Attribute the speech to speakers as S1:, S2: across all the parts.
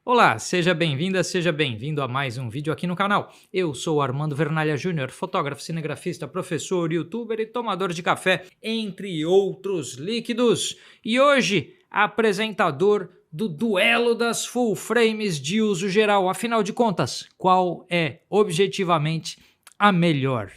S1: Olá, seja bem-vinda, seja bem-vindo a mais um vídeo aqui no canal. Eu sou Armando Vernalha Júnior, fotógrafo, cinegrafista, professor, youtuber e tomador de café, entre outros líquidos. E hoje, apresentador do duelo das full frames de uso geral. Afinal de contas, qual é objetivamente a melhor?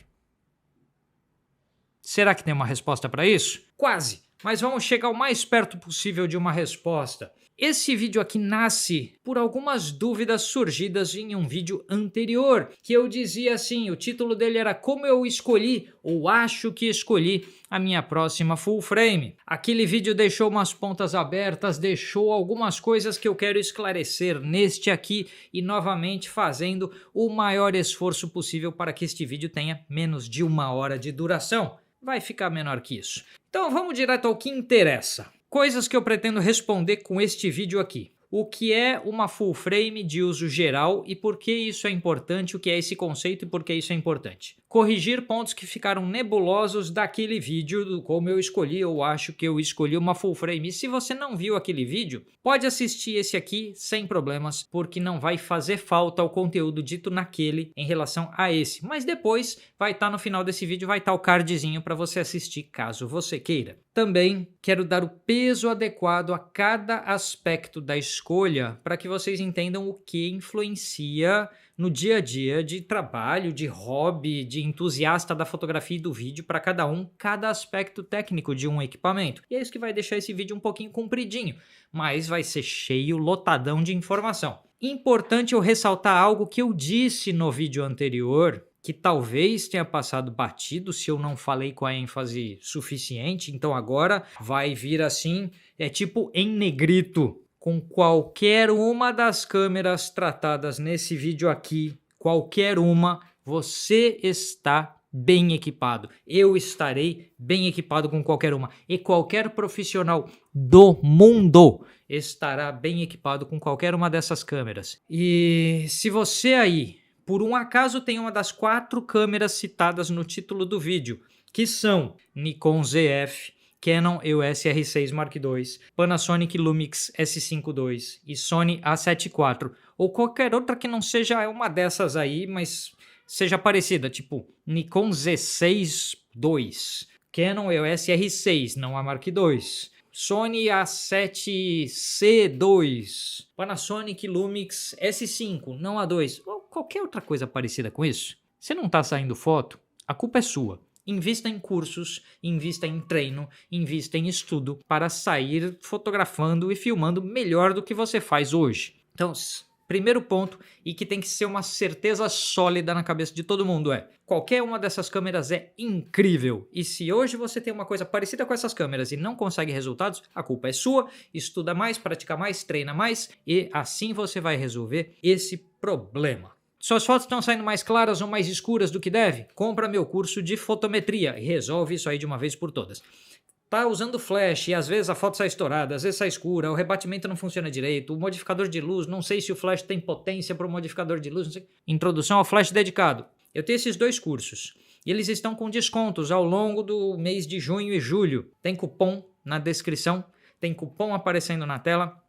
S1: Será que tem uma resposta para isso? Quase, mas vamos chegar o mais perto possível de uma resposta. Esse vídeo aqui nasce por algumas dúvidas surgidas em um vídeo anterior, que eu dizia assim, o título dele era Como eu escolhi, ou acho que escolhi, a minha próxima full frame. Aquele vídeo deixou umas pontas abertas, deixou algumas coisas que eu quero esclarecer neste aqui e novamente fazendo o maior esforço possível para que este vídeo tenha menos de 1 hora de duração. Vai ficar menor que isso. Então vamos direto ao que interessa. Coisas que eu pretendo responder com este vídeo aqui. O que é uma full frame de uso geral e por que isso é importante, o que é esse conceito e por que isso é importante. Corrigir pontos que ficaram nebulosos daquele vídeo do como eu escolhi ou acho que eu escolhi uma full frame. E se você não viu aquele vídeo, pode assistir esse aqui sem problemas, porque não vai fazer falta o conteúdo dito naquele em relação a esse. Mas depois vai estar no final desse vídeo, vai estar o cardzinho para você assistir caso você queira. Também quero dar o peso adequado a cada aspecto da escolha para que vocês entendam o que influencia no dia a dia de trabalho, de hobby, de entusiasta da fotografia e do vídeo para cada aspecto técnico de um equipamento. E é isso que vai deixar esse vídeo um pouquinho compridinho, mas vai ser cheio, lotadão de informação. Importante eu ressaltar algo que eu disse no vídeo anterior, que talvez tenha passado batido se eu não falei com a ênfase suficiente, então agora vai vir assim, tipo em negrito. Com qualquer uma das câmeras tratadas nesse vídeo aqui, qualquer uma, você está bem equipado. Eu estarei bem equipado com qualquer uma. E qualquer profissional do mundo estará bem equipado com qualquer uma dessas câmeras. E se você aí, por um acaso, tem uma das 4 câmeras citadas no título do vídeo, que são Nikon ZF, Canon EOS R6 Mark II, Panasonic Lumix S5 II e Sony A7 IV, ou qualquer outra que não seja uma dessas aí, mas seja parecida, tipo Nikon Z6 II, Canon EOS R6, não a Mark II, Sony A7C II, Panasonic Lumix S5, não a 2, ou qualquer outra coisa parecida com isso. Se não está saindo foto, a culpa é sua. Invista em cursos, invista em treino, invista em estudo para sair fotografando e filmando melhor do que você faz hoje. Então, primeiro ponto, e que tem que ser uma certeza sólida na cabeça de todo mundo é: qualquer uma dessas câmeras é incrível. E se hoje você tem uma coisa parecida com essas câmeras e não consegue resultados, a culpa é sua. Estuda mais, pratica mais, treina mais e assim você vai resolver esse problema. Suas fotos estão saindo mais claras ou mais escuras do que deve? Compra meu curso de fotometria e resolve isso aí de uma vez por todas. Tá usando flash e às vezes a foto sai estourada, às vezes sai escura, o rebatimento não funciona direito, o modificador de luz, não sei se o flash tem potência para o modificador de luz, não sei. Introdução ao flash dedicado. Eu tenho esses 2 cursos e eles estão com descontos ao longo do mês de junho e julho. Tem cupom na descrição, tem cupom aparecendo na tela.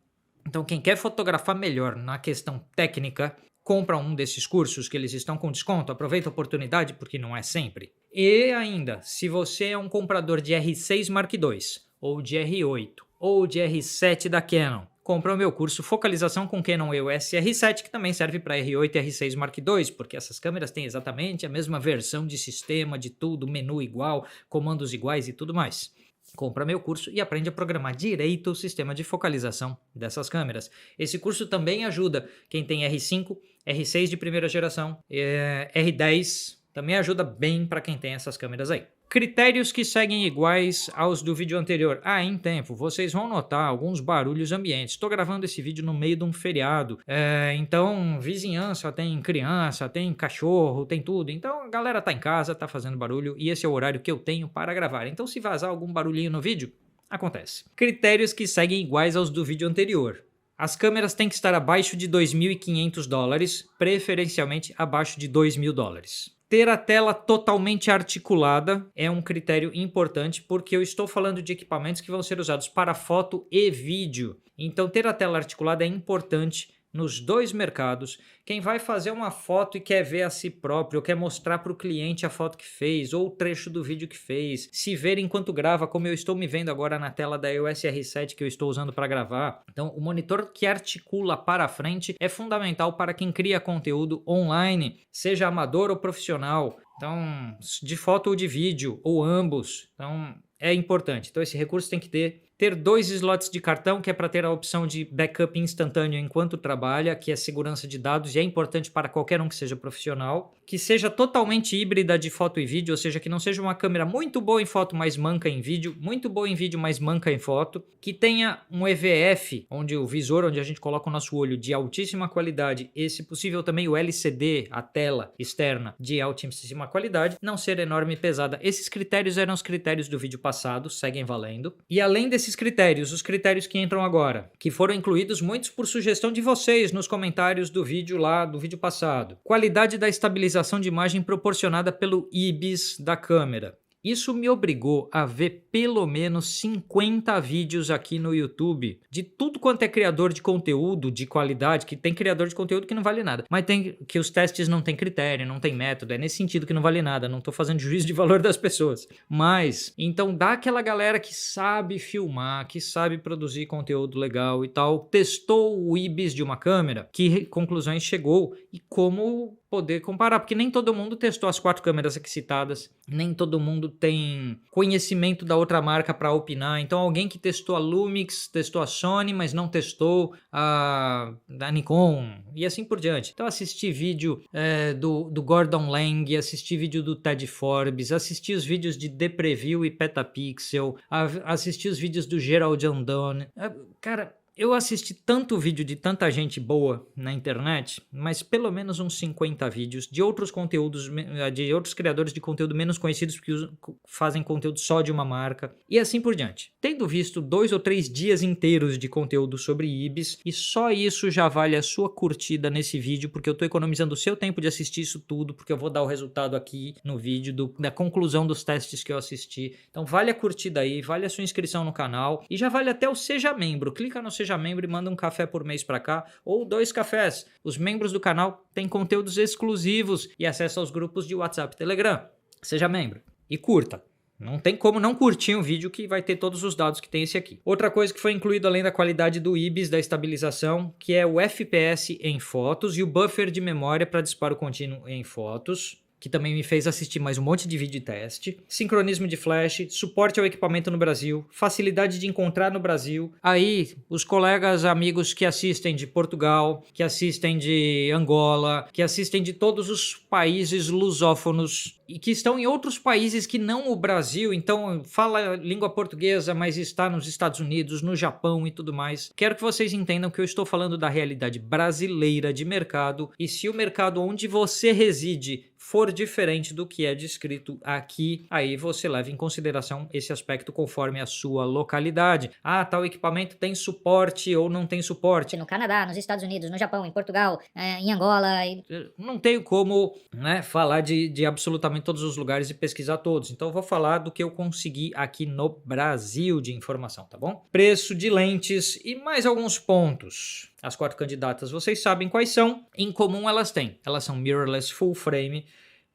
S1: Então quem quer fotografar melhor na questão técnica, compra um desses cursos que eles estão com desconto, aproveita a oportunidade porque não é sempre. E ainda, se você é um comprador de R6 Mark II, ou de R8, ou de R7 da Canon, compra o meu curso Focalização com Canon EOS R7, que também serve para R8 e R6 Mark II, porque essas câmeras têm exatamente a mesma versão de sistema, de tudo, menu igual, comandos iguais e tudo mais. Compra meu curso e aprende a programar direito o sistema de focalização dessas câmeras. Esse curso também ajuda quem tem R5, R6 de primeira geração, R10, também ajuda bem para quem tem essas câmeras aí. Critérios que seguem iguais aos do vídeo anterior. Em tempo, vocês vão notar alguns barulhos ambientes. Estou gravando esse vídeo no meio de um feriado, então vizinhança, tem criança, tem cachorro, tem tudo. Então a galera tá em casa, tá fazendo barulho e esse é o horário que eu tenho para gravar. Então se vazar algum barulhinho no vídeo, acontece. Critérios que seguem iguais aos do vídeo anterior. As câmeras têm que estar abaixo de $2.500, preferencialmente abaixo de $2.000. Ter a tela totalmente articulada é um critério importante porque eu estou falando de equipamentos que vão ser usados para foto e vídeo. Então ter a tela articulada é importante nos dois mercados. Quem vai fazer uma foto e quer ver a si próprio, ou quer mostrar para o cliente a foto que fez, ou o trecho do vídeo que fez, se ver enquanto grava, como eu estou me vendo agora na tela da EOS R7 que eu estou usando para gravar. Então, o monitor que articula para frente é fundamental para quem cria conteúdo online, seja amador ou profissional. Então, de foto ou de vídeo, ou ambos. Então, é importante. Então, esse recurso tem que ter 2 slots de cartão, que é para ter a opção de backup instantâneo enquanto trabalha, que é segurança de dados e é importante para qualquer um que seja profissional. Que seja totalmente híbrida de foto e vídeo, ou seja, que não seja uma câmera muito boa em foto, mas manca em vídeo, muito boa em vídeo, mas manca em foto. Que tenha um EVF, onde o visor, onde a gente coloca o nosso olho, de altíssima qualidade, e se possível também o LCD, a tela externa, de altíssima qualidade, não ser enorme e pesada. Esses critérios eram os critérios do vídeo passado, seguem valendo. E além desses critérios, os critérios que entram agora, que foram incluídos muitos por sugestão de vocês nos comentários do vídeo lá, do vídeo passado. Qualidade da estabilização de imagem proporcionada pelo IBIS da câmera. Isso me obrigou a ver pelo menos 50 vídeos aqui no YouTube de tudo quanto é criador de conteúdo de qualidade, que tem criador de conteúdo que não vale nada, mas tem que os testes não tem critério, não tem método, é nesse sentido que não vale nada, não tô fazendo juízo de valor das pessoas. Mas, então dá aquela galera que sabe filmar, que sabe produzir conteúdo legal e tal, testou o IBIS de uma câmera, que conclusões chegou e como poder comparar, porque nem todo mundo testou as 4 câmeras aqui citadas, nem todo mundo tem conhecimento da outra marca para opinar. Então alguém que testou a Lumix, testou a Sony, mas não testou a da Nikon e assim por diante. Então assisti vídeo do Gordon Lang, assisti vídeo do Ted Forbes, assisti os vídeos de The Preview e Petapixel, assisti os vídeos do Gerald Undone. Cara, eu assisti tanto vídeo de tanta gente boa na internet, mas pelo menos uns 50 vídeos de outros conteúdos, de outros criadores de conteúdo menos conhecidos que fazem conteúdo só de uma marca e assim por diante. Tendo visto 2 ou 3 dias inteiros de conteúdo sobre IBIS, e só isso já vale a sua curtida nesse vídeo, porque eu estou economizando o seu tempo de assistir isso tudo, porque eu vou dar o resultado aqui no vídeo da conclusão dos testes que eu assisti. Então vale a curtida aí, vale a sua inscrição no canal e já vale até o Seja Membro. Clica no Seja Membro e manda um café por mês para cá, ou 2 cafés. Os membros do canal têm conteúdos exclusivos e acesso aos grupos de WhatsApp e Telegram. Seja membro e curta. Não tem como não curtir um vídeo que vai ter todos os dados que tem esse aqui. Outra coisa que foi incluído além da qualidade do IBIS, da estabilização, que é o FPS em fotos e o buffer de memória para disparo contínuo em fotos, que também me fez assistir mais um monte de vídeo de teste, sincronismo de flash, suporte ao equipamento no Brasil, facilidade de encontrar no Brasil. Aí, os colegas amigos que assistem de Portugal, que assistem de Angola, que assistem de todos os países lusófonos e que estão em outros países que não o Brasil, então fala língua portuguesa, mas está nos Estados Unidos, no Japão e tudo mais. Quero que vocês entendam que eu estou falando da realidade brasileira de mercado, e se o mercado onde você reside for diferente do que é descrito aqui, aí você leva em consideração esse aspecto conforme a sua localidade. Ah, tal equipamento tem suporte ou não tem suporte.
S2: No Canadá, nos Estados Unidos, no Japão, em Portugal, em Angola.
S1: Não tenho como, né, falar de absolutamente todos os lugares e pesquisar todos. Então eu vou falar do que eu consegui aqui no Brasil de informação, tá bom? Preço de lentes e mais alguns pontos. As 4 candidatas, vocês sabem quais são. Em comum elas têm. Elas são mirrorless full frame,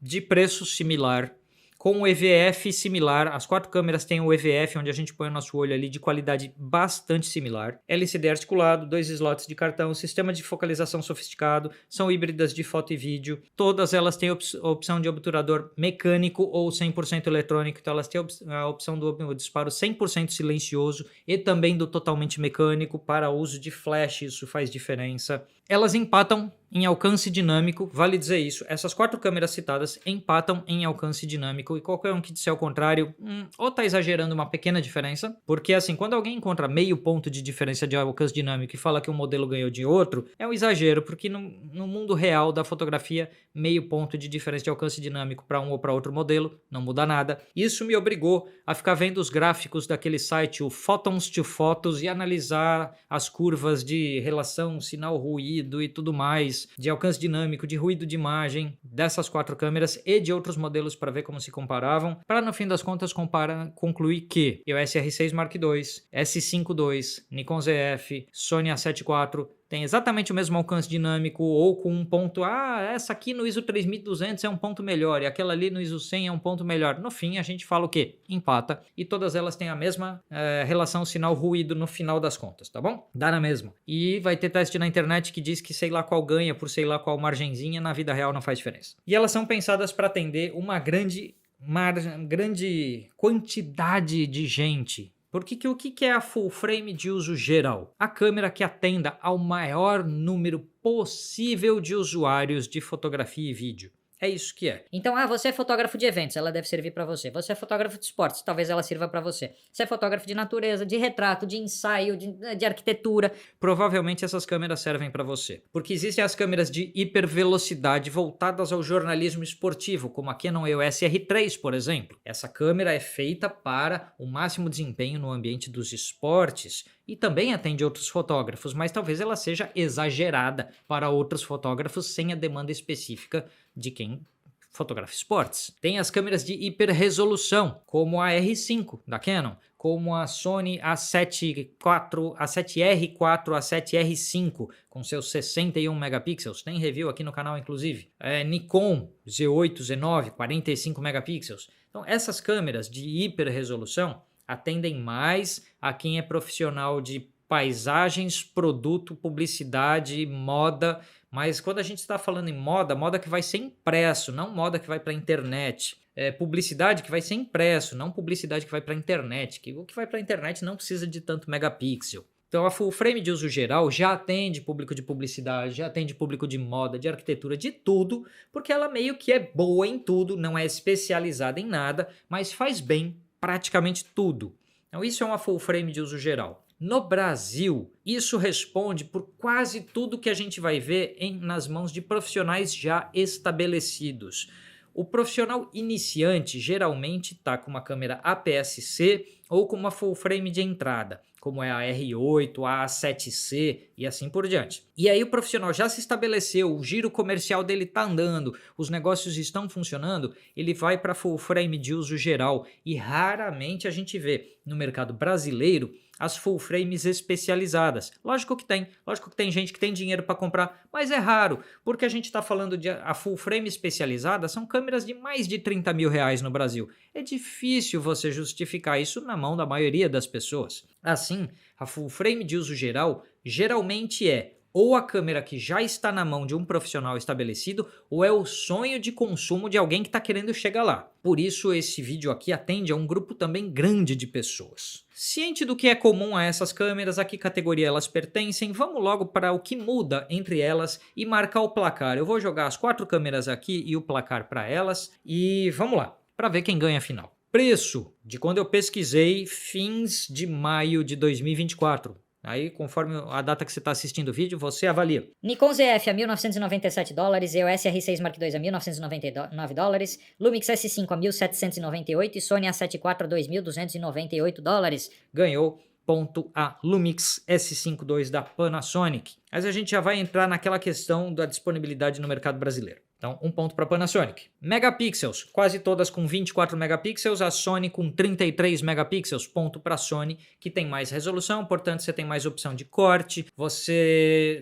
S1: de preço similar, com o EVF similar. As 4 câmeras têm o EVF, onde a gente põe o nosso olho ali, de qualidade bastante similar. LCD articulado, 2 slots de cartão, sistema de focalização sofisticado, são híbridas de foto e vídeo. Todas elas têm a opção de obturador mecânico ou 100% eletrônico, então elas têm a opção do disparo 100% silencioso e também do totalmente mecânico para uso de flash, isso faz diferença. Elas empatam em alcance dinâmico, vale dizer isso, essas 4 câmeras citadas empatam em alcance dinâmico, e qualquer um que disser o contrário, ou tá exagerando uma pequena diferença, porque assim, quando alguém encontra meio ponto de diferença de alcance dinâmico e fala que um modelo ganhou de outro, é um exagero, porque no mundo real da fotografia, meio ponto de diferença de alcance dinâmico para um ou para outro modelo não muda nada. Isso me obrigou a ficar vendo os gráficos daquele site, o Photons to Photos, e analisar as curvas de relação sinal-ruído e tudo mais, de alcance dinâmico, de ruído de imagem dessas 4 câmeras e de outros modelos para ver como se comparavam, para no fim das contas concluir que EOS R6 Mark II, S5 II, Nikon ZF, Sony A7 IV, tem exatamente o mesmo alcance dinâmico ou com um ponto, essa aqui no ISO 3200 é um ponto melhor e aquela ali no ISO 100 é um ponto melhor. No fim, a gente fala o quê? Empata e todas elas têm a mesma relação sinal-ruído no final das contas, tá bom? Dá na mesma. E vai ter teste na internet que diz que sei lá qual ganha por sei lá qual margenzinha, na vida real não faz diferença. E elas são pensadas para atender uma grande quantidade de gente. Porque o que é a full frame de uso geral? A câmera que atenda ao maior número possível de usuários de fotografia e vídeo. É isso que é.
S2: Então, você é fotógrafo de eventos, ela deve servir para você. Você é fotógrafo de esportes, talvez ela sirva para você. Você é fotógrafo de natureza, de retrato, de ensaio, de arquitetura.
S1: Provavelmente essas câmeras servem para você. Porque existem as câmeras de hipervelocidade voltadas ao jornalismo esportivo, como a Canon EOS R3, por exemplo. Essa câmera é feita para o máximo desempenho no ambiente dos esportes e também atende outros fotógrafos, mas talvez ela seja exagerada para outros fotógrafos sem a demanda específica de quem fotografa esportes. Tem as câmeras de hiperresolução, como a R5 da Canon, como a Sony A7R4, A7R5, com seus 61 megapixels. Tem review aqui no canal, inclusive. Nikon Z8, Z9, 45 megapixels. Então, essas câmeras de hiperresolução atendem mais a quem é profissional de paisagens, produto, publicidade, moda. Mas quando a gente está falando em moda que vai ser impresso, não moda que vai para a internet. Publicidade que vai ser impresso, não publicidade que vai para a internet. O que vai para a internet não precisa de tanto megapixel. Então a full frame de uso geral já atende público de publicidade, já atende público de moda, de arquitetura, de tudo, porque ela meio que é boa em tudo, não é especializada em nada, mas faz bem praticamente tudo. Então isso é uma full frame de uso geral. No Brasil, isso responde por quase tudo que a gente vai ver nas mãos de profissionais já estabelecidos. O profissional iniciante geralmente está com uma câmera APS-C ou com uma full frame de entrada, como é a R8, a A7C e assim por diante. E aí o profissional já se estabeleceu, o giro comercial dele está andando, os negócios estão funcionando, ele vai para full frame de uso geral e raramente a gente vê no mercado brasileiro as full frames especializadas. Lógico que tem gente que tem dinheiro para comprar, mas é raro, porque a gente está falando de a full frame especializada, são câmeras de mais de 30 mil reais no Brasil. É difícil você justificar isso na mão da maioria das pessoas. Assim, a full frame de uso geral geralmente é ou a câmera que já está na mão de um profissional estabelecido, ou é o sonho de consumo de alguém que está querendo chegar lá. Por isso esse vídeo aqui atende a um grupo também grande de pessoas. Ciente do que é comum a essas câmeras, a que categoria elas pertencem, vamos logo para o que muda entre elas e marcar o placar. Eu vou jogar as 4 câmeras aqui e o placar para elas e vamos lá, para ver quem ganha afinal. Preço de quando eu pesquisei, fins de maio de 2024. Aí, conforme a data que você está assistindo o vídeo, você avalia.
S2: Nikon ZF a $1.997, EOS R6 Mark II a $1.999, Lumix S5 a $1.798 e Sony A7 IV a $2.298.
S1: Ganhou ponto a Lumix S5 II da Panasonic. Mas a gente já vai entrar naquela questão da disponibilidade no mercado brasileiro. Então, um ponto para Panasonic. Megapixels, quase todas com 24 megapixels, a Sony com 33 megapixels, ponto para a Sony, que tem mais resolução, portanto você tem mais opção de corte,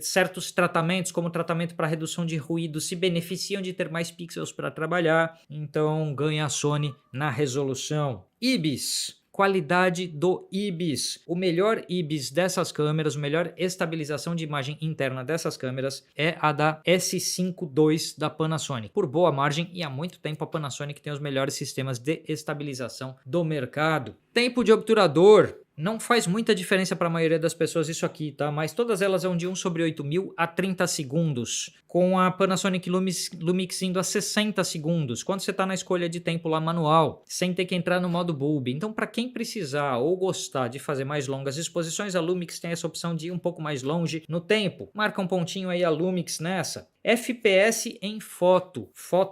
S1: certos tratamentos, como tratamento para redução de ruído, se beneficiam de ter mais pixels para trabalhar, então ganha a Sony na resolução. IBIS. Qualidade do IBIS. O melhor IBIS dessas câmeras, a melhor estabilização de imagem interna dessas câmeras é a da S5 II da Panasonic. Por boa margem e há muito tempo a Panasonic tem os melhores sistemas de estabilização do mercado. Tempo de obturador. Não faz muita diferença para a maioria das pessoas isso aqui, tá? Mas todas elas vão de 1/8000 a 30 segundos, com a Panasonic Lumix indo a 60 segundos, quando você está na escolha de tempo lá manual, sem ter que entrar no modo bulb. Então, para quem precisar ou gostar de fazer mais longas exposições, a Lumix tem essa opção de ir um pouco mais longe no tempo. Marca um pontinho aí a Lumix nessa. FPS em foto,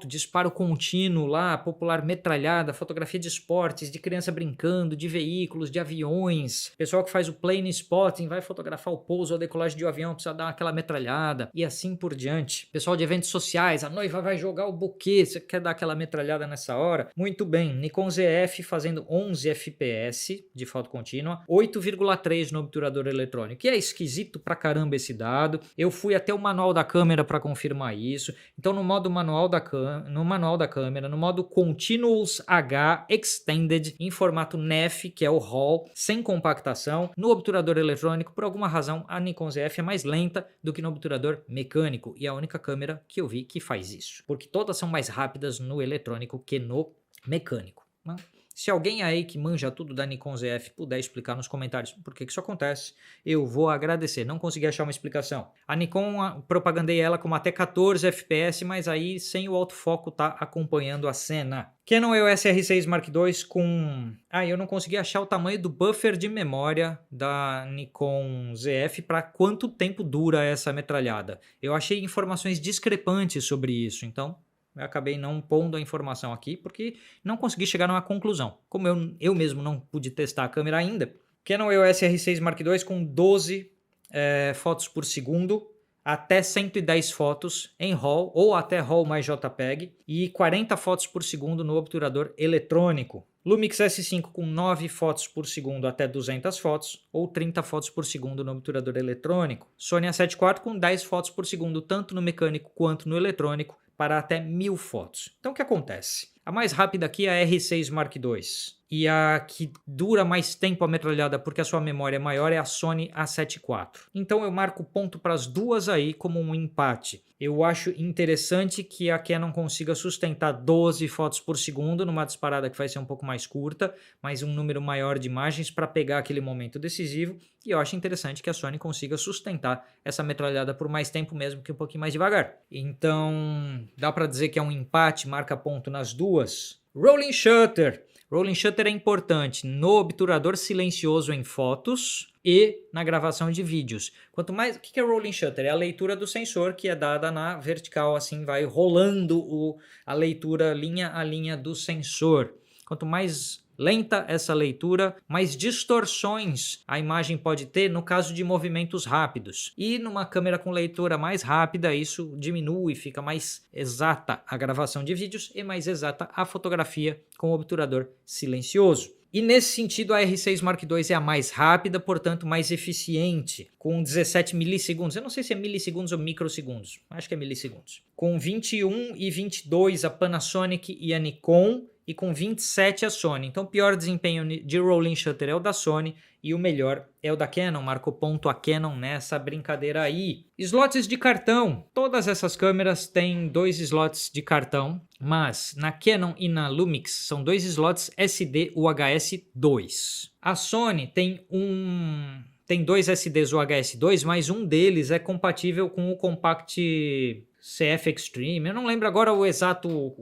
S1: disparo contínuo lá, popular metralhada, fotografia de esportes, de criança brincando, de veículos, de aviões, pessoal que faz o plane spotting, vai fotografar o pouso ou a decolagem de um avião, precisa dar aquela metralhada e assim por diante. Pessoal de eventos sociais, a noiva vai jogar o buquê, você quer dar aquela metralhada nessa hora? Muito bem, Nikon ZF fazendo 11 FPS de foto contínua, 8,3 no obturador eletrônico, que é esquisito pra caramba esse dado. Eu fui até o manual da câmera para confirmar isso. Então no manual da câmera, no modo Continuous H Extended em formato NEF, que é o RAW, sem compactação, no obturador eletrônico, por alguma razão a Nikon ZF é mais lenta do que no obturador mecânico e é a única câmera que eu vi que faz isso, porque todas são mais rápidas no eletrônico que no mecânico. Se alguém aí que manja tudo da Nikon ZF puder explicar nos comentários por que isso acontece, eu vou agradecer. Não consegui achar uma explicação. A Nikon, propagandei ela como até 14 FPS, mas aí sem o autofoco tá acompanhando a cena. Canon EOS R6 Mark II com... eu não consegui achar o tamanho do buffer de memória da Nikon ZF para quanto tempo dura essa metralhada. Eu achei informações discrepantes sobre isso, então... eu acabei não pondo a informação aqui porque não consegui chegar numa conclusão. Como eu mesmo não pude testar a câmera ainda, Canon EOS R6 Mark II com 12 fotos por segundo, até 110 fotos em RAW ou até RAW mais JPEG e 40 fotos por segundo no obturador eletrônico. Lumix S5 com 9 fotos por segundo até 200 fotos ou 30 fotos por segundo no obturador eletrônico. Sony A7 IV com 10 fotos por segundo tanto no mecânico quanto no eletrônico para até 1000 fotos. Então o que acontece? A mais rápida aqui é a R6 Mark II e a que dura mais tempo a metralhada porque a sua memória é maior é a Sony A7 IV. Então eu marco ponto para as duas aí como um empate. Eu acho interessante que a Canon consiga sustentar 12 fotos por segundo numa disparada que vai ser um pouco mais curta, mas um número maior de imagens para pegar aquele momento decisivo. E eu acho interessante que a Sony consiga sustentar essa metralhada por mais tempo, mesmo que um pouquinho mais devagar. Então dá para dizer que é um empate, marca ponto nas duas. Rolling Shutter. Rolling Shutter é importante no obturador silencioso em fotos e na gravação de vídeos. Quanto mais, o que é Rolling Shutter? É a leitura do sensor que é dada na vertical, assim vai rolando a leitura linha a linha do sensor. Quanto mais lenta essa leitura, mais distorções a imagem pode ter no caso de movimentos rápidos. E numa câmera com leitura mais rápida, isso diminui, fica mais exata a gravação de vídeos e mais exata a fotografia com o obturador silencioso. E nesse sentido a R6 Mark II é a mais rápida, portanto mais eficiente, com 17 milissegundos. Eu não sei se é milissegundos ou microsegundos, acho que é milissegundos. Com 21 e 22 a Panasonic e a Nikon, e com 27 a Sony. Então o pior desempenho de Rolling Shutter é o da Sony e o melhor é o da Canon. Marcou ponto a Canon nessa brincadeira aí. Slots de cartão. Todas essas câmeras têm 2 slots de cartão, mas na Canon e na Lumix são 2 slots SD UHS 2. A Sony tem 2 SDs UHS 2, mas um deles é compatível com o Compact CF Extreme. Eu não lembro agora o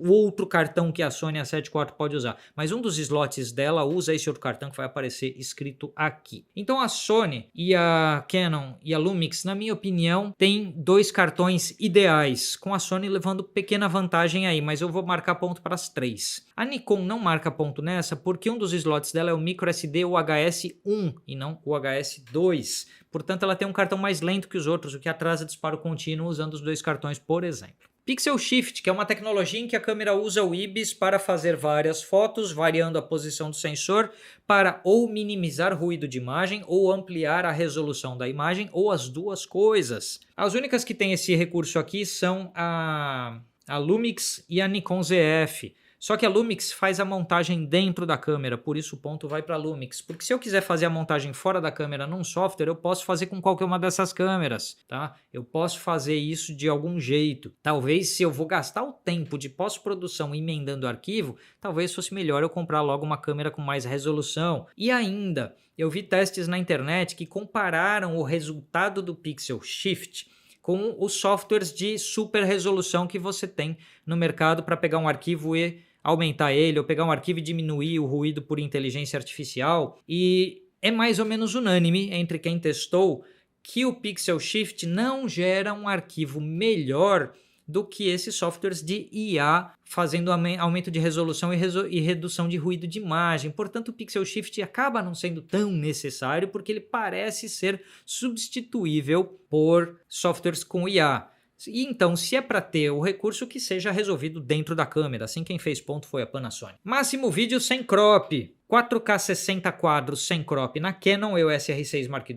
S1: outro cartão que a Sony A7 IV pode usar, mas um dos slots dela usa esse outro cartão que vai aparecer escrito aqui. Então a Sony e a Canon e a Lumix, na minha opinião, tem 2 cartões ideais, com a Sony levando pequena vantagem aí, mas eu vou marcar ponto para as 3. A Nikon não marca ponto nessa porque um dos slots dela é o microSD UHS 1 e não o UHS 2. Portanto, ela tem um cartão mais lento que os outros, o que atrasa disparo contínuo usando os 2 cartões, por exemplo. Pixel Shift, que é uma tecnologia em que a câmera usa o IBIS para fazer várias fotos, variando a posição do sensor para ou minimizar ruído de imagem ou ampliar a resolução da imagem, ou as duas coisas. As únicas que têm esse recurso aqui são a Lumix e a Nikon ZF. Só que a Lumix faz a montagem dentro da câmera, por isso o ponto vai para a Lumix. Porque se eu quiser fazer a montagem fora da câmera num software, eu posso fazer com qualquer uma dessas câmeras, tá? Eu posso fazer isso de algum jeito. Talvez se eu vou gastar o tempo de pós-produção emendando o arquivo, talvez fosse melhor eu comprar logo uma câmera com mais resolução. E ainda, eu vi testes na internet que compararam o resultado do Pixel Shift com os softwares de super resolução que você tem no mercado para pegar um arquivo e aumentar ele, ou pegar um arquivo e diminuir o ruído por inteligência artificial. E é mais ou menos unânime entre quem testou que o Pixel Shift não gera um arquivo melhor do que esses softwares de IA, fazendo aumento de resolução e redução de ruído de imagem. Portanto, o Pixel Shift acaba não sendo tão necessário porque ele parece ser substituível por softwares com IA. E então, se é para ter o recurso, que seja resolvido dentro da câmera. Assim, quem fez ponto foi a Panasonic. Máximo vídeo sem crop. 4K 60 quadros sem crop na Canon EOS R6 Mark II.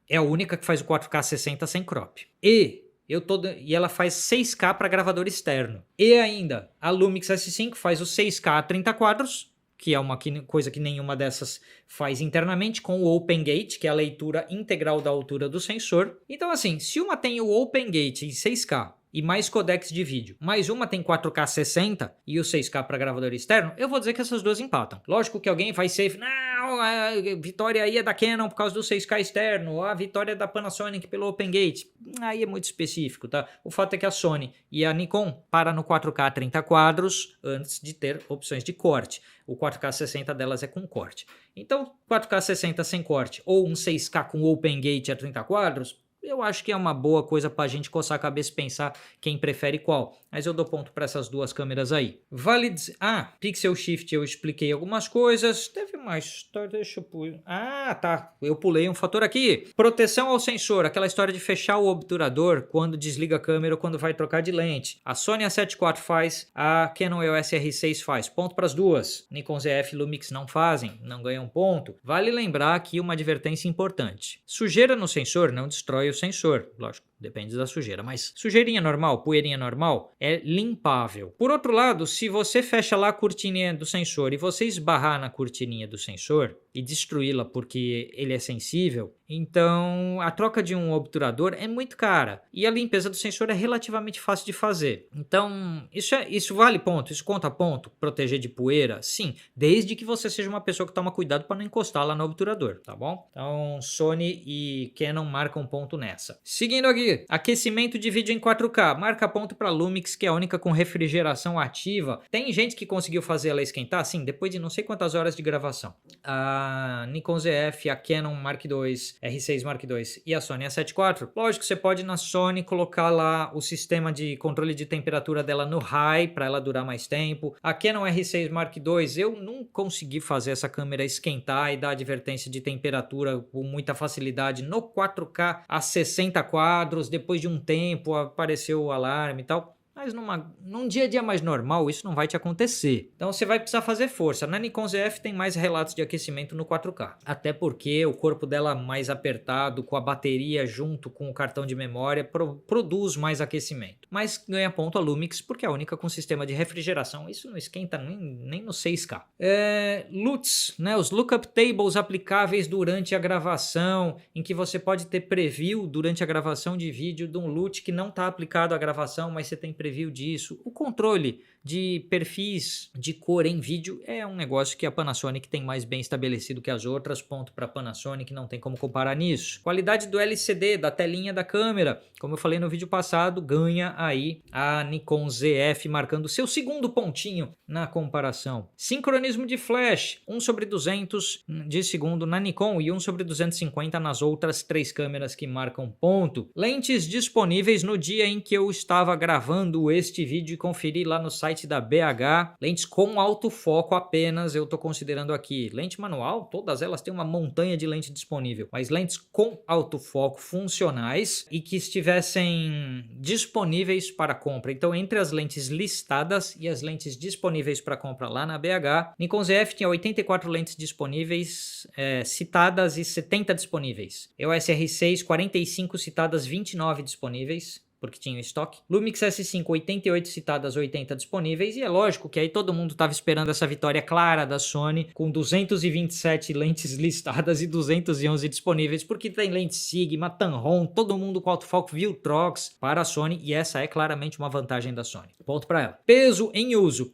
S1: É a única que faz o 4K 60 sem crop. E ela faz 6K para gravador externo. E ainda, a Lumix S5 faz o 6K a 30 quadros, que é uma coisa que nenhuma dessas faz internamente, com o Open Gate, que é a leitura integral da altura do sensor. Então assim, se uma tem o Open Gate em 6K e mais codecs de vídeo, mais uma tem 4K 60 e o 6K para gravador externo, eu vou dizer que essas duas empatam. Lógico que alguém vai ser, não, a vitória aí é da Canon por causa do 6K externo, a vitória é da Panasonic pelo Open Gate. Aí é muito específico, tá? O fato é que a Sony e a Nikon param no 4K 30 quadros antes de ter opções de corte. O 4K 60 delas é com corte. Então, 4K 60 sem corte ou um 6K com Open Gate a 30 quadros, eu acho que é uma boa coisa para a gente coçar a cabeça e pensar quem prefere qual. Mas eu dou ponto para essas duas câmeras aí. Vale dizer... Pixel Shift eu expliquei algumas coisas. Teve mais história, deixa eu pôr... tá. Eu pulei um fator aqui. Proteção ao sensor. Aquela história de fechar o obturador quando desliga a câmera ou quando vai trocar de lente. A Sony A7 IV faz, a Canon EOS R6 faz. Ponto para as duas. Nikon ZF e Lumix não fazem, não ganham ponto. Vale lembrar aqui uma advertência importante. Sujeira no sensor não destrói o sensor, lógico, depende da sujeira, mas sujeirinha normal, poeirinha normal é limpável. Por outro lado, se você fecha lá a cortininha do sensor e você esbarrar na cortininha do sensor e destruí-la porque ele é sensível, então a troca de um obturador é muito cara e a limpeza do sensor é relativamente fácil de fazer. Então isso vale ponto, isso conta ponto, proteger de poeira, sim, desde que você seja uma pessoa que toma cuidado para não encostar lá no obturador, tá bom? Então Sony e Canon marcam ponto nessa. Seguindo aqui, aquecimento de vídeo em 4K, marca ponto para Lumix, que é a única com refrigeração ativa. Tem gente que conseguiu fazer ela esquentar, sim, depois de não sei quantas horas de gravação. A Nikon ZF, a Canon Mark II, R6 Mark II e a Sony A7 IV, lógico que você pode na Sony colocar lá o sistema de controle de temperatura dela no high para ela durar mais tempo. A Canon R6 Mark II, eu não consegui fazer essa câmera esquentar e dar advertência de temperatura com muita facilidade no 4K a 60 quadros, depois de um tempo apareceu o alarme e tal. Mas num dia a dia mais normal isso não vai te acontecer. Então você vai precisar fazer força. Na Nikon ZF tem mais relatos de aquecimento no 4K. Até porque o corpo dela mais apertado, com a bateria junto com o cartão de memória, produz mais aquecimento. Mas ganha ponto a Lumix porque é a única com sistema de refrigeração. Isso não esquenta nem no 6K. LUTs, né? Os Lookup Tables aplicáveis durante a gravação, em que você pode ter preview durante a gravação de vídeo de um LUT que não está aplicado à gravação, mas você tem preview disso. O controle de perfis de cor em vídeo é um negócio que a Panasonic tem mais bem estabelecido que as outras, ponto para Panasonic, não tem como comparar nisso. Qualidade do LCD, da telinha da câmera, como eu falei no vídeo passado, ganha aí a Nikon ZF, marcando seu segundo pontinho na comparação. Sincronismo de flash, 1/200 de segundo na Nikon e 1/250 nas outras três câmeras que marcam ponto. Lentes disponíveis no dia em que eu estava gravando este vídeo e conferi lá no site da BH, lentes com autofoco apenas, eu estou considerando aqui. Lente manual, todas elas têm uma montanha de lente disponível, mas lentes com autofoco funcionais e que estivessem disponíveis para compra. Então, entre as lentes listadas e as lentes disponíveis para compra lá na BH, Nikon ZF tinha 84 lentes disponíveis, citadas e 70 disponíveis. EOS R6, 45 citadas, 29 disponíveis, porque tinha estoque. Lumix S5, 88 citadas, 80 disponíveis. E é lógico que aí todo mundo estava esperando essa vitória clara da Sony, com 227 lentes listadas e 211 disponíveis, porque tem lente Sigma, Tamron, todo mundo com autofoco Viltrox para a Sony, e essa é claramente uma vantagem da Sony. Ponto para ela. Peso em uso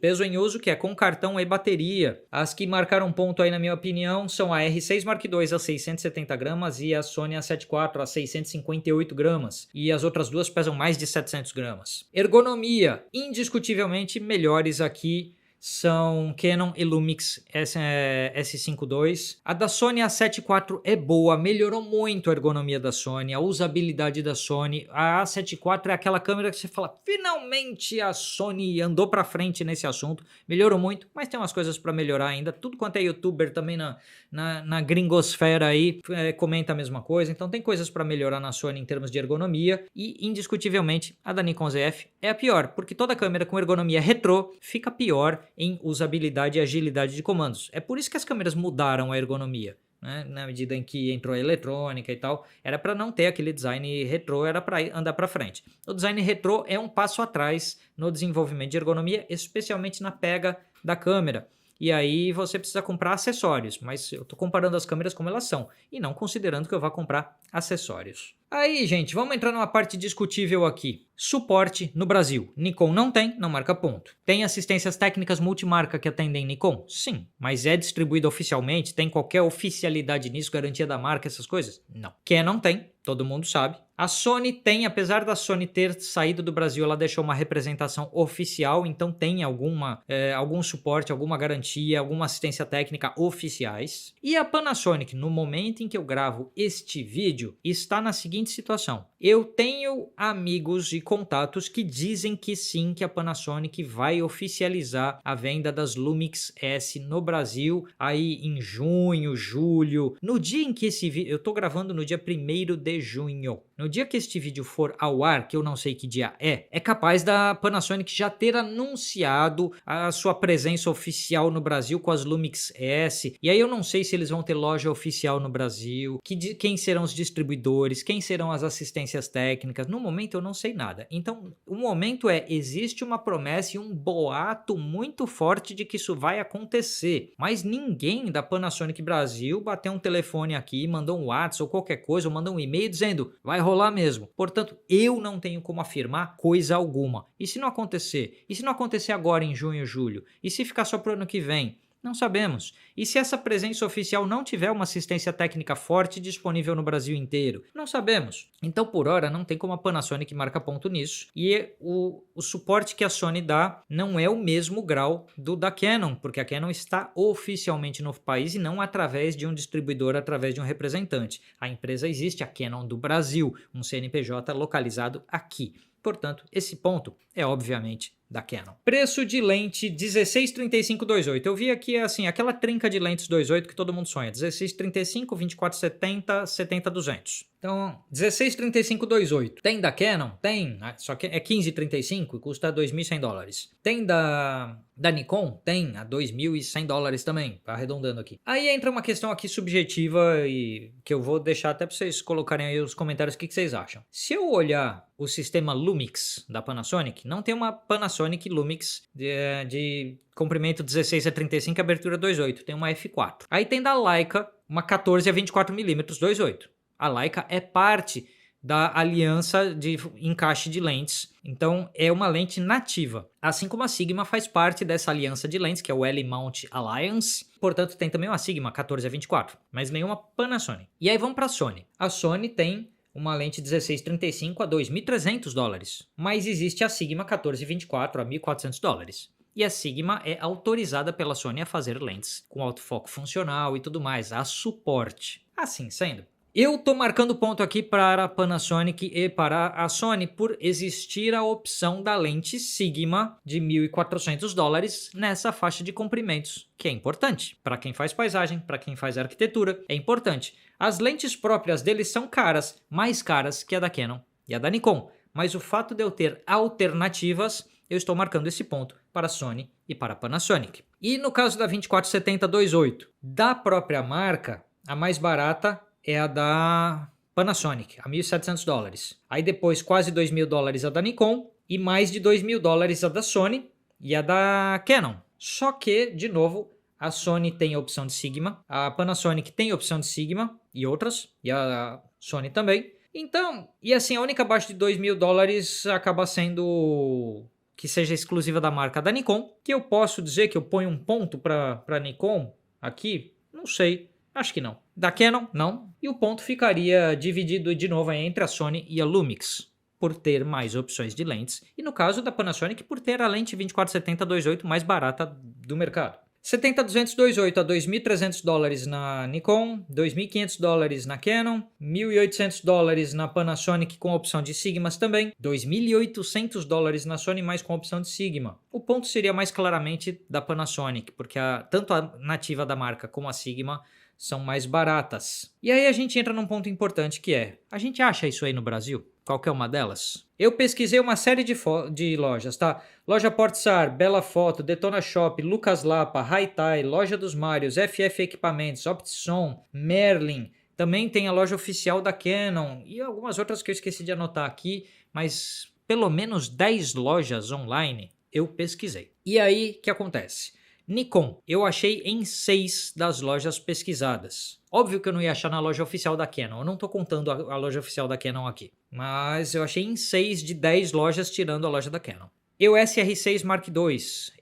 S1: que é com cartão e bateria. As que marcaram ponto aí na minha opinião são a R6 Mark II a 670 gramas e a Sony A7 IV a 658 gramas. E as outras duas pesam mais de 700 gramas. Ergonomia, indiscutivelmente melhores aqui são Canon e Lumix S5 II. A da Sony A7 IV é boa, melhorou muito a ergonomia da Sony, a usabilidade da Sony. A A7 IV é aquela câmera que você fala, finalmente a Sony andou pra frente nesse assunto, melhorou muito, mas tem umas coisas para melhorar ainda. Tudo quanto é youtuber também na gringosfera aí comenta a mesma coisa, então tem coisas para melhorar na Sony em termos de ergonomia e indiscutivelmente a da Nikon ZF é a pior, porque toda câmera com ergonomia retrô fica pior em usabilidade e agilidade de comandos. É por isso que as câmeras mudaram a ergonomia, né? Na medida em que entrou a eletrônica e tal, era para não ter aquele design retrô, era para andar para frente. O design retrô é um passo atrás no desenvolvimento de ergonomia, especialmente na pega da câmera. E aí você precisa comprar acessórios, mas eu estou comparando as câmeras como elas são e não considerando que eu vá comprar acessórios. Aí, gente, vamos entrar numa parte discutível aqui. Suporte no Brasil. Nikon não tem, não marca ponto. Tem assistências técnicas multimarca que atendem Nikon? Sim. Mas é distribuído oficialmente? Tem qualquer oficialidade nisso, garantia da marca, essas coisas? Não. Canon tem, todo mundo sabe. A Sony tem, apesar da Sony ter saído do Brasil, ela deixou uma representação oficial, então tem algum suporte, alguma garantia, alguma assistência técnica oficiais. E a Panasonic, no momento em que eu gravo este vídeo, está na seguinte situação. Eu tenho amigos e contatos que dizem que sim, que a Panasonic vai oficializar a venda das Lumix S no Brasil aí em junho, julho. No dia em que esse vídeo... Eu tô gravando no dia 1º de junho. No dia que este vídeo for ao ar, que eu não sei que dia é capaz da Panasonic já ter anunciado a sua presença oficial no Brasil com as Lumix S. E aí eu não sei se eles vão ter loja oficial no Brasil, quem serão os distribuidores, quem serão as assistências técnicas. No momento eu não sei nada. Então o momento existe uma promessa e um boato muito forte de que isso vai acontecer. Mas ninguém da Panasonic Brasil bateu um telefone aqui, mandou um WhatsApp ou qualquer coisa, ou mandou um e-mail dizendo vai rolar mesmo. Portanto, eu não tenho como afirmar coisa alguma. E se não acontecer? E se não acontecer agora em junho, julho? E se ficar só para o ano que vem? Não sabemos. E se essa presença oficial não tiver uma assistência técnica forte disponível no Brasil inteiro? Não sabemos. Então, por hora, não tem como a Panasonic marcar ponto nisso. E o suporte que a Sony dá não é o mesmo grau do da Canon, porque a Canon está oficialmente no país e não através de um distribuidor, através de um representante. A empresa existe, a Canon do Brasil, um CNPJ localizado aqui. Portanto, esse ponto é obviamente da Canon. Preço de lente 16-35-2.8. Eu vi aqui assim, aquela trinca de lentes 2.8 que todo mundo sonha. 16-35, 24-70, 70-200. Então, 16-35-2.8. Tem da Canon? Tem. Só que é 15-35 e custa $2.100. Tem da Nikon? Tem, a $2.100 também, arredondando aqui. Aí entra uma questão aqui subjetiva e que eu vou deixar até para vocês colocarem aí os comentários o que vocês acham. Se eu olhar o sistema Lumix da Panasonic, não tem uma Panasonic Lumix de comprimento 16-35 e abertura 2.8, tem uma F4. Aí tem da Leica uma 14-24mm 2.8. A Leica é parte da aliança de encaixe de lentes, então é uma lente nativa. Assim como a Sigma faz parte dessa aliança de lentes, que é o L-Mount Alliance, portanto tem também uma Sigma 14-24, mas nenhuma Panasonic. E aí vamos para a Sony. A Sony tem uma lente 16-35 a $2.300, mas existe a Sigma 14-24 a $1.400. E a Sigma é autorizada pela Sony a fazer lentes com autofoco funcional e tudo mais, há suporte. Assim sendo, eu estou marcando ponto aqui para a Panasonic e para a Sony por existir a opção da lente Sigma de $1.400 nessa faixa de comprimentos, que é importante. Para quem faz paisagem, para quem faz arquitetura, é importante. As lentes próprias deles são caras, mais caras que a da Canon e a da Nikon, mas o fato de eu ter alternativas, eu estou marcando esse ponto para a Sony e para a Panasonic. E no caso da 24-70-2.8, da própria marca, a mais barata é a da Panasonic, a $1.700. Aí depois quase $2.000 a da Nikon e mais de $2.000 a da Sony e a da Canon. Só que, de novo, a Sony tem a opção de Sigma, a Panasonic tem a opção de Sigma e outras, e a Sony também. Então, e assim, a única abaixo de $2.000 acaba sendo que seja exclusiva da marca da Nikon, que eu posso dizer que eu ponho um ponto para Nikon aqui? Não sei. Acho que não. Da Canon, não. E o ponto ficaria dividido de novo entre a Sony e a Lumix. por ter mais opções de lentes, e no caso da Panasonic por ter a lente 2470-2.8 mais barata do mercado. 70-200-2.8 a $2.300 na Nikon, $2.500 na Canon, $1.800 na Panasonic com a opção de Sigmas também, $2.800 na Sony mais com a opção de Sigma. O ponto seria mais claramente da Panasonic, porque tanto a nativa da marca como a Sigma são mais baratas. E aí a gente entra num ponto importante que é, a gente acha isso aí no Brasil? Qualquer uma delas? Eu pesquisei uma série de lojas, tá? Loja Portsar, Bela Foto, Detona Shop, Lucas Lapa, Haitai, Loja dos Marios, FF Equipamentos, Optison, Merlin. Também tem a loja oficial da Canon e algumas outras que eu esqueci de anotar aqui, mas pelo menos 10 lojas online eu pesquisei. E aí, o que acontece? Nikon, eu achei em 6 das lojas pesquisadas. Óbvio que eu não ia achar na loja oficial da Canon, eu não estou contando a loja oficial da Canon aqui. Mas eu achei em 6 de 10 lojas tirando a loja da Canon. EOS R6 Mark II,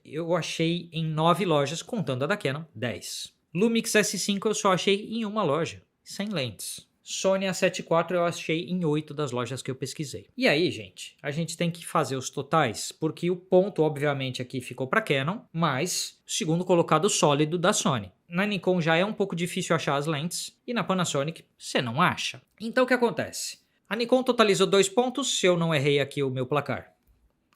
S1: eu achei em 9 lojas, contando a da Canon, 10. Lumix S5 eu só achei em uma loja, sem lentes. Sony A7 IV eu achei em 8 das lojas que eu pesquisei. E aí, gente, a gente tem que fazer os totais, porque o ponto, obviamente, aqui ficou para Canon, mas o segundo colocado sólido da Sony. Na Nikon já é um pouco difícil achar as lentes, e na Panasonic você não acha. Então o que acontece? A Nikon totalizou 2 pontos, se eu não errei aqui o meu placar.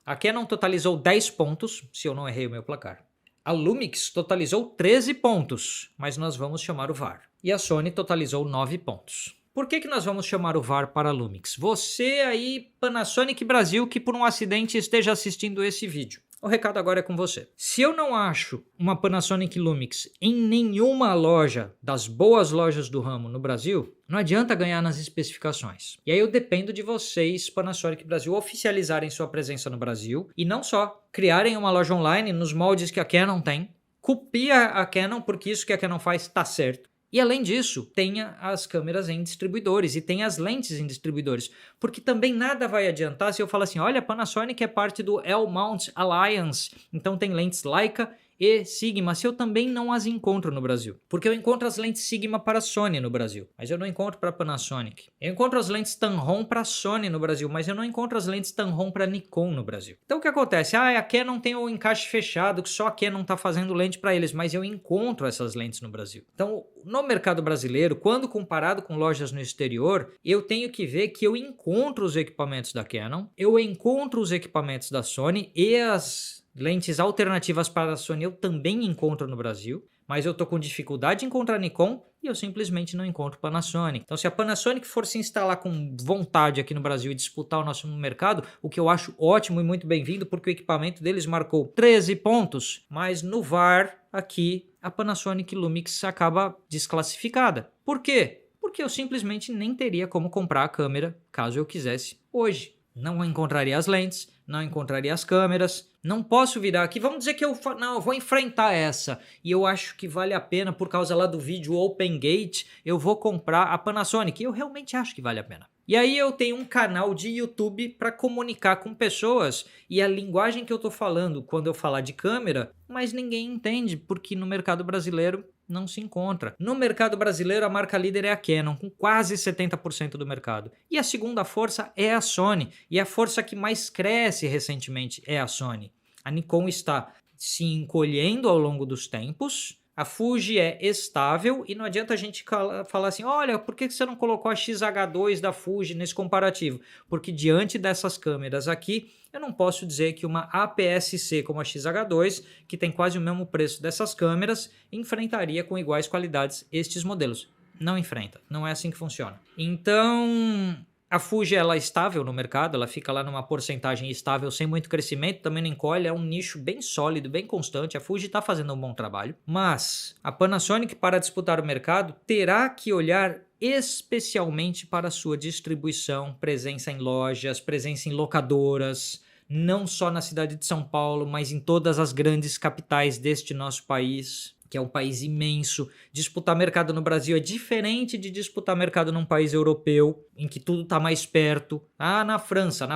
S1: A Canon totalizou 10 pontos, se eu não errei o meu placar. A Lumix totalizou 13 pontos, mas nós vamos chamar o VAR. E a Sony totalizou 9 pontos. Por que nós vamos chamar o VAR para a Lumix? Você aí, Panasonic Brasil, que por um acidente esteja assistindo esse vídeo. O recado agora é com você. Se eu não acho uma Panasonic Lumix em nenhuma loja das boas lojas do ramo no Brasil, não adianta ganhar nas especificações. E aí eu dependo de vocês, Panasonic Brasil, oficializarem sua presença no Brasil e não só criarem uma loja online nos moldes que a Canon tem, copia a Canon porque isso que a Canon faz está certo. E além disso, tenha as câmeras em distribuidores e tenha as lentes em distribuidores. Porque também nada vai adiantar se eu falar assim, olha, a Panasonic é parte do L-Mount Alliance, então tem lentes Leica e Sigma, se eu também não as encontro no Brasil. Porque eu encontro as lentes Sigma para a Sony no Brasil, mas eu não encontro para a Panasonic. Eu encontro as lentes Tamron para a Sony no Brasil, mas eu não encontro as lentes Tamron para a Nikon no Brasil. Então o que acontece? A Canon tem o encaixe fechado, que só a Canon está fazendo lente para eles, mas eu encontro essas lentes no Brasil. Então, no mercado brasileiro, quando comparado com lojas no exterior, eu tenho que ver que eu encontro os equipamentos da Canon, eu encontro os equipamentos da Sony e as lentes alternativas para a Sony eu também encontro no Brasil, mas eu estou com dificuldade de encontrar Nikon e eu simplesmente não encontro Panasonic. Então se a Panasonic for se instalar com vontade aqui no Brasil e disputar o nosso mercado, o que eu acho ótimo e muito bem-vindo, porque o equipamento deles marcou 13 pontos, mas no VAR aqui a Panasonic Lumix acaba desclassificada. Por quê? Porque eu simplesmente nem teria como comprar a câmera caso eu quisesse hoje. Não encontraria as lentes, não encontraria as câmeras, não posso virar aqui, vamos dizer que eu vou enfrentar essa e eu acho que vale a pena por causa lá do vídeo Open Gate, eu vou comprar a Panasonic, eu realmente acho que vale a pena. E aí eu tenho um canal de YouTube para comunicar com pessoas e a linguagem que eu estou falando quando eu falar de câmera, mas ninguém entende porque no mercado brasileiro não se encontra. No mercado brasileiro a marca líder é a Canon, com quase 70% do mercado. E a segunda força é a Sony, e a força que mais cresce recentemente é a Sony. A Nikon está se encolhendo ao longo dos tempos, a Fuji é estável e não adianta a gente falar assim, olha, por que você não colocou a XH2 da Fuji nesse comparativo? Porque diante dessas câmeras aqui, eu não posso dizer que uma APS-C como a XH2, que tem quase o mesmo preço dessas câmeras, enfrentaria com iguais qualidades estes modelos. Não enfrenta, não é assim que funciona. Então, a Fuji ela é estável no mercado, ela fica lá numa porcentagem estável, sem muito crescimento, também não encolhe, é um nicho bem sólido, bem constante, a Fuji está fazendo um bom trabalho. Mas a Panasonic, para disputar o mercado, terá que olhar especialmente para a sua distribuição, presença em lojas, presença em locadoras, não só na cidade de São Paulo, mas em todas as grandes capitais deste nosso país, que é um país imenso. Disputar mercado no Brasil é diferente de disputar mercado num país europeu, em que tudo está mais perto. Na França,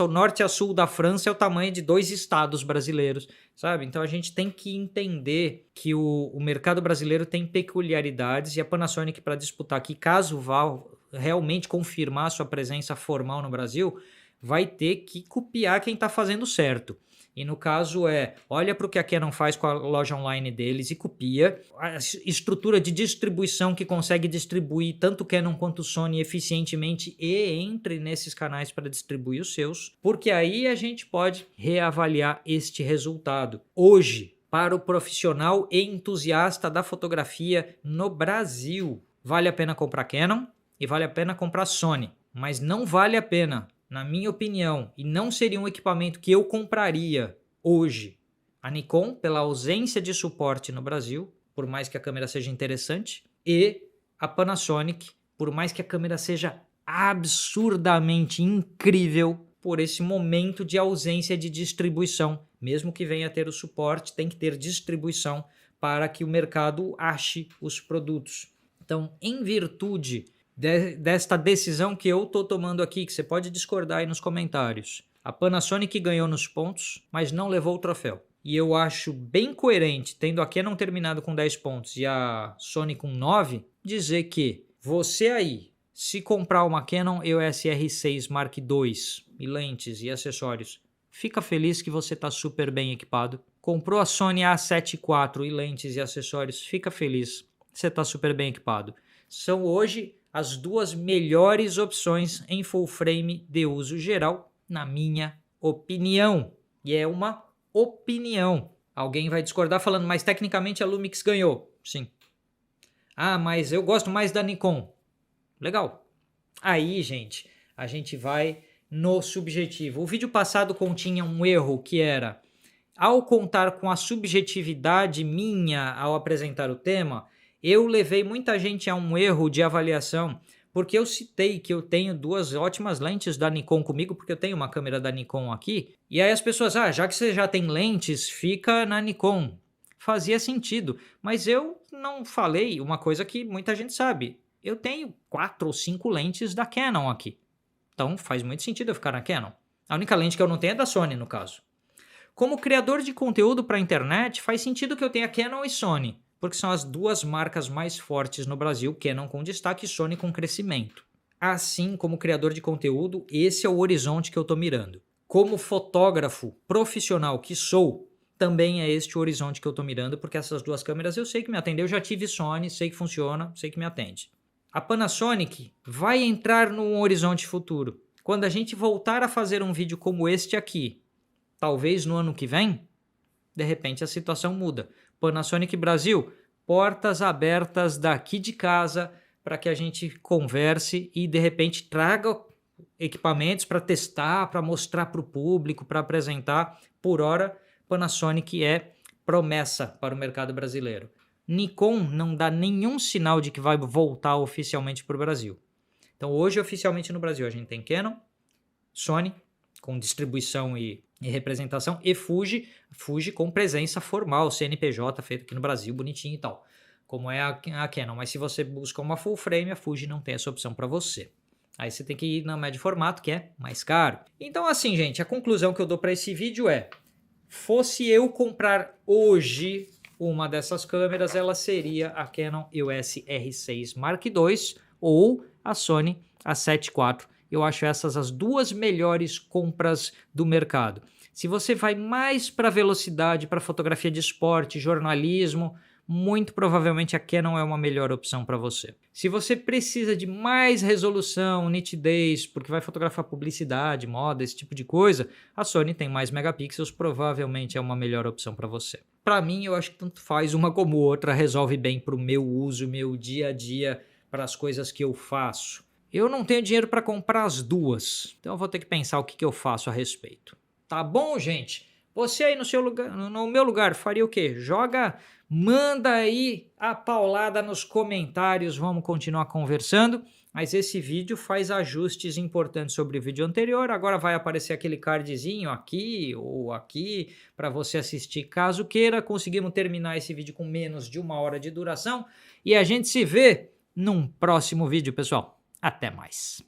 S1: o norte a sul da França é o tamanho de 2 estados brasileiros, sabe? Então a gente tem que entender que o mercado brasileiro tem peculiaridades e a Panasonic, para disputar aqui, caso vá realmente confirmar sua presença formal no Brasil, vai ter que copiar quem está fazendo certo. E no caso olha para o que a Canon faz com a loja online deles e copia. A estrutura de distribuição que consegue distribuir tanto Canon quanto Sony eficientemente e entre nesses canais para distribuir os seus, porque aí a gente pode reavaliar este resultado. Hoje, para o profissional e entusiasta da fotografia no Brasil, vale a pena comprar Canon e vale a pena comprar Sony, mas não vale a pena, na minha opinião, e não seria um equipamento que eu compraria hoje, a Nikon, pela ausência de suporte no Brasil, por mais que a câmera seja interessante, e a Panasonic, por mais que a câmera seja absurdamente incrível, por esse momento de ausência de distribuição. Mesmo que venha a ter o suporte, tem que ter distribuição para que o mercado ache os produtos. Então, em virtude desta decisão que eu estou tomando aqui, que você pode discordar aí nos comentários, a Panasonic ganhou nos pontos, mas não levou o troféu. E eu acho bem coerente, tendo a Canon terminado com 10 pontos e a Sony com 9, dizer que você aí, se comprar uma Canon EOS R6 Mark II e lentes e acessórios, fica feliz que você está super bem equipado. Comprou a Sony A7 IV e lentes e acessórios, fica feliz, você está super bem equipado. São hoje as duas melhores opções em full frame de uso geral, na minha opinião. E é uma opinião. Alguém vai discordar falando, mas tecnicamente a Lumix ganhou. Sim. Ah, mas eu gosto mais da Nikon. Legal. Aí, gente, a gente vai no subjetivo. O vídeo passado continha um erro que era, ao contar com a subjetividade minha ao apresentar o tema, eu levei muita gente a um erro de avaliação, porque eu citei que eu tenho duas ótimas lentes da Nikon comigo, porque eu tenho uma câmera da Nikon aqui, e aí as pessoas, já que você já tem lentes, fica na Nikon. Fazia sentido, mas eu não falei uma coisa que muita gente sabe. Eu tenho 4 ou 5 lentes da Canon aqui. Então faz muito sentido eu ficar na Canon. A única lente que eu não tenho é da Sony, no caso. Como criador de conteúdo para a internet, faz sentido que eu tenha Canon e Sony, porque são as duas marcas mais fortes no Brasil, Canon com destaque e Sony com crescimento. Assim, como criador de conteúdo, esse é o horizonte que eu estou mirando. Como fotógrafo profissional que sou, também é este o horizonte que eu estou mirando, porque essas duas câmeras eu sei que me atendem. Eu já tive Sony, sei que funciona, sei que me atende. A Panasonic vai entrar num horizonte futuro. Quando a gente voltar a fazer um vídeo como este aqui, talvez no ano que vem, de repente a situação muda. Panasonic Brasil, portas abertas daqui de casa para que a gente converse e de repente traga equipamentos para testar, para mostrar para o público, para apresentar. Por hora, Panasonic é promessa para o mercado brasileiro. Nikon não dá nenhum sinal de que vai voltar oficialmente para o Brasil. Então hoje oficialmente no Brasil a gente tem Canon, Sony com distribuição e representação e Fuji com presença formal, CNPJ feito aqui no Brasil, bonitinho e tal, como é a Canon. Mas se você busca uma full frame, a Fuji não tem essa opção para você. Aí você tem que ir na médio formato, que é mais caro. Então assim, gente, a conclusão que eu dou para esse vídeo é, fosse eu comprar hoje uma dessas câmeras, ela seria a Canon EOS R6 Mark II ou a Sony A7 IV. Eu acho essas as duas melhores compras do mercado. Se você vai mais para velocidade, para fotografia de esporte, jornalismo, muito provavelmente a Canon é uma melhor opção para você. Se você precisa de mais resolução, nitidez, porque vai fotografar publicidade, moda, esse tipo de coisa, a Sony tem mais megapixels, provavelmente é uma melhor opção para você. Para mim, eu acho que tanto faz, uma como outra resolve bem para o meu uso, meu dia a dia, para as coisas que eu faço. Eu não tenho dinheiro para comprar as duas, então eu vou ter que pensar o que eu faço a respeito. Tá bom, gente? Você aí no seu lugar, no meu lugar, faria o quê? Manda aí a paulada nos comentários, vamos continuar conversando. Mas esse vídeo faz ajustes importantes sobre o vídeo anterior. Agora vai aparecer aquele cardzinho aqui ou aqui para você assistir caso queira. Conseguimos terminar esse vídeo com menos de 1 hora de duração. E a gente se vê num próximo vídeo, pessoal. Até mais.